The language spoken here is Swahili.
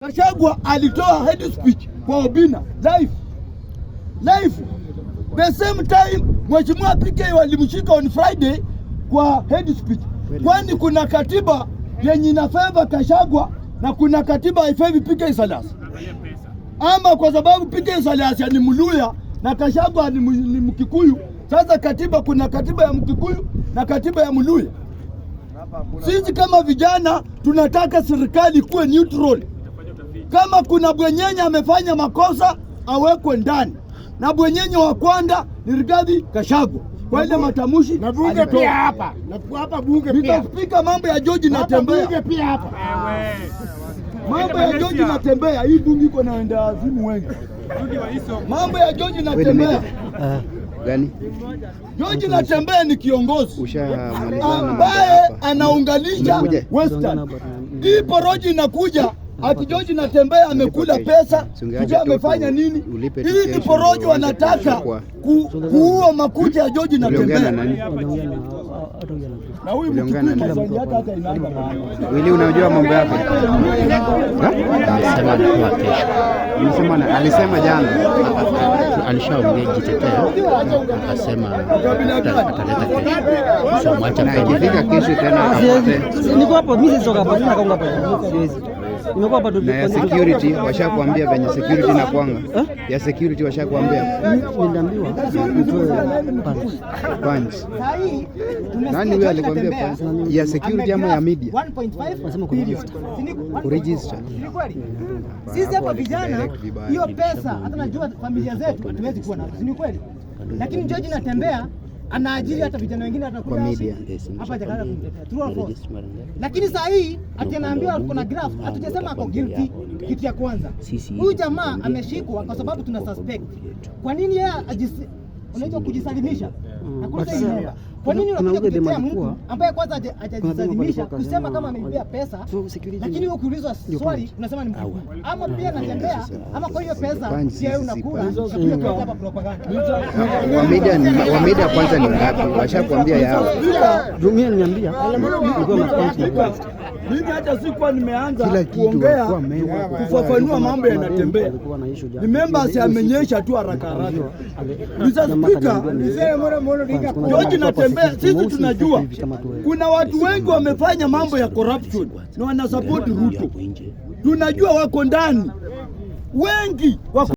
Gachagua alitoa head speech kwa Obina live. The same time Mheshimiwa PK walimshika on Friday kwa head speech. Kwani kuna katiba yenye inafavor Gachagua na kuna katiba haifavor PK Salas. Ama kwa sababu PK Salas ni Mluya na Gachagua ni Mkikuyu. Sasa katiba, kuna katiba ya Mkikuyu na katiba ya Mluya. Sisi kama vijana tunataka serikali kuwe neutral. Kama kuna bwenyenye amefanya makosa awekwe ndani, na bwenyenye wa kwanza ni Rigathi Gachagua kwa ile matamushi na bunge pia hapa na hapa bunge pia nitafika mambo ya George Natembea bunge pia hapa mambo ya George Natembea. Hii bunge iko naenda azimu wengi. Mambo ya George Natembea gani? George Natembea ni kiongozi ambaye anaunganisha Western. Hii poroji inakuja ati George Natembea amekula pesa, kujua amefanya nini? Hii ni poroji wanataka kuua makucha ya George Natembea. Na huyu mkikuyu hata inaanga maana. Wili, unajua mambo yake? Alisema jana. Alishaongea jitetea, akasema ataleta kesho. Sasa mwacha na ikifika kesho tena niko hapo, mimi sitoka hapo, nina kaunga hapa. Siwezi. Nimekuwa hapa na ya security washakwambia venye security na kwanga. Ya security washakwambia. Niliambiwa nitoe punch. Nani huyo alikwambia punch? Ya security ama ya media? 1.5 nasema kuregister. Ni kweli. Sisi hapa vijana hiyo pesa hata najua familia zetu tuwezi kuwa nazo. Ni kweli. Lakini George Natembea anaajiri hata vijana wengine atakuja hapa jakaza kumtetea. True or false? Lakini saa hii ati anaambiwa kuna graph, hatujasema ako guilty. Kitu ya kwanza, huyu jamaa ameshikwa kwa sababu tuna suspect. Kwa nini yeye unaweza kujisalimisha? Kwa nini unakuja kutetea mtu ambaye kwanza hajajisalimisha kusema kama ameibia pesa, lakini wewe ukiulizwa swali unasema ni mkuu? Ama pia Natembea ama kwa hiyo pesa pia wewe unakula kwa hapa propaganda. Wa media kwanza ni ngapi? Washakwambia yao. Dumia niambia nilikuwa na punch. Mimi hata sikuwa nimeanza kuongea kufafanua mambo yanatembea. Ni members amenyesha tu haraka. Mr. Speaker, George Natembea, sisi tunajua kuna watu wengi wamefanya mambo ya corruption na wana support Ruto. Tunajua wako ndani wengi wako